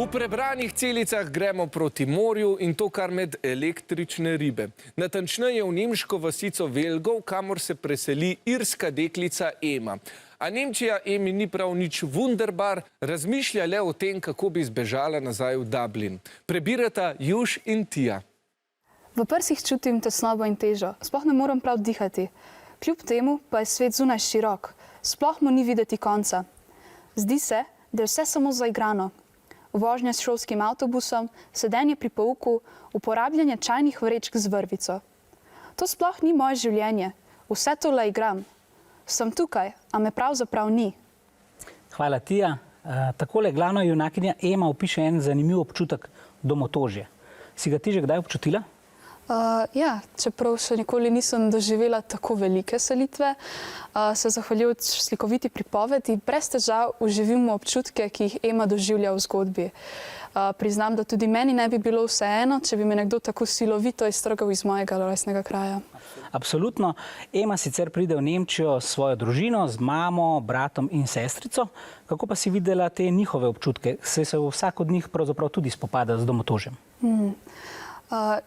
V prebranih celicah gremo proti morju in to kar med električne ribe. Natančneje v nemško vasico Velgov, kamor se preseli irska deklica Ema. A Nemčija Emi ni prav nič wunderbar, razmišlja le o tem, kako bi zbežala nazaj v Dublin. Prebirata Juš in Tija. V prsih čutim tesnobo in težo, sploh ne morem prav dihati. Kljub temu pa je svet zunaj širok, sploh mu ni videti konca. Zdi se, da je vse samo zaigrano. Vožnja s šolskim avtobusom, sedenje pri pouku, uporabljanje čajnih vrečk z vrvico. To sploh ni moje življenje, vse to le igram. Sem tukaj, a me pravzaprav ni. Hvala, Tija. Takole glavna junakinja Ema opiše en zanimiv občutek domotožja. Si ga ti že kdaj občutila? Ja, čeprav še nikoli nisem doživela tako velike selitve, se zahvaljujoč slikoviti pripovedi, brez težav uživimo občutke, ki jih Ema doživlja v zgodbi. Priznam, da tudi meni ne bi bilo vseeno, če bi me nekdo tako silovito iztrgal iz mojega rojstnega kraja. Absolutno. Ema sicer pride v Nemčijo s svojo družino, z mamo, bratom in sestrico. Kako pa si videla te njihove občutke? Se vsak od njih pravzaprav tudi spopada z domotožjem?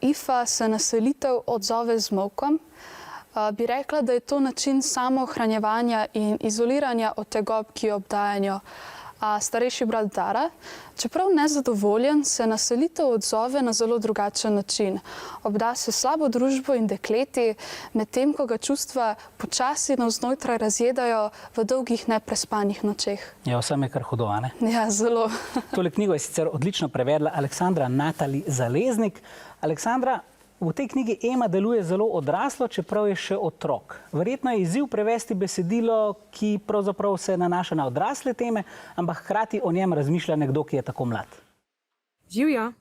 Ifa se na selitev odzove z molkom. Bi rekla, da je to način samoohranjevanja in izoliranja od tegob, ki jo obdajanjo. Starejši brat Dara, čeprav nezadovoljen, se na selitev odzove na zelo drugačen način. Obda se slabo družbo in dekleti, medtem ko ga čustva počasi navznotraj razjedajo v dolgih neprespanih nočeh. Ja, vsem je kar hudo, a ne? Ja, zelo. Tole knjigo je sicer odlično prevedla Aleksandra Natali Zaleznik. Aleksandra, v tej knjigi Ema deluje zelo odraslo, čeprav je še otrok. Verjetno je izziv prevesti besedilo, ki pravzaprav se nanaša na odrasle teme, ampak hkrati o njem razmišlja nekdo, ki je tako mlad. Živjo,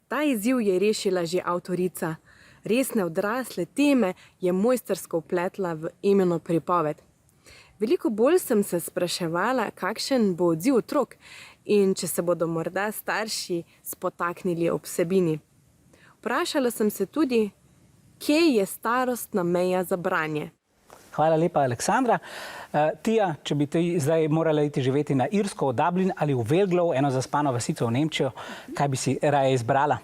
ta izziv je rešila že avtorica. Resne odrasle teme je mojstrsko vpletla v Emino pripoved. Veliko bolj sem se spraševala, kakšen bo odziv otrok in če se bodo morda starši spotaknili ob vsebini. Vprašala sem se tudi, kje je starostna meja za branje. Hvala lepa, Aleksandra. Tija, če bi ti zdaj morala iti živeti na Irsko, v Dublin ali v Velglov, eno zaspano vasico v Nemčijo, kaj bi si raje izbrala?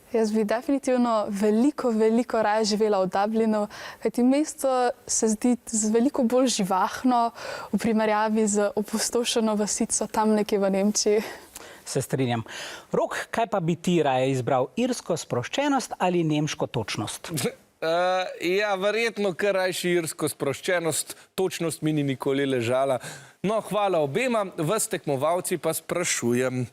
Jaz bi definitivno veliko raje živela v Dublinu, kajti mesto se zdi veliko bolj živahno v primerjavi z opustošeno vasico tam nekje v Nemčiji. Se strinjam. Rok, kaj pa bi ti raje izbral? Irsko sproščenost ali nemško točnost? Ja, verjetno kar rajši irsko sproščenost, točnost mi ni nikoli ležala. No, hvala obema, vas tekmovalci pa sprašujem.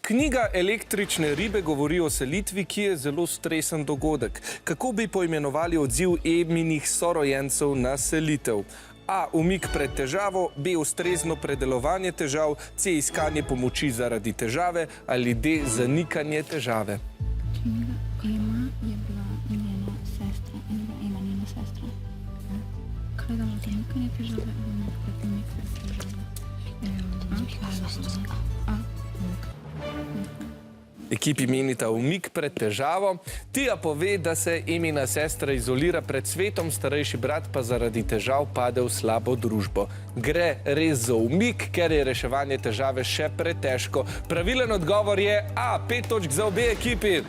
Knjiga Električne ribe govori o selitvi, ki je zelo stresen dogodek. Kako bi poimenovali odziv Eminih sorojencev na selitev? A. Umik pred težavo, B. Ustrezno predelovanje težav, C. Iskanje pomoči zaradi težave ali D. Zanikanje težave. Ema je bila njena sestra in Ema njena sestra. Kaj da zanikanje težave ali umik pred težavo? Ekipi menita umik pred težavo. Tija pove, da se Emina sestra izolira pred svetom, starejši brat pa zaradi težav pade v slabo družbo. Gre res za umik, ker je reševanje težave še pretežko. Pravilen odgovor je A. 5 točk za obe ekipi.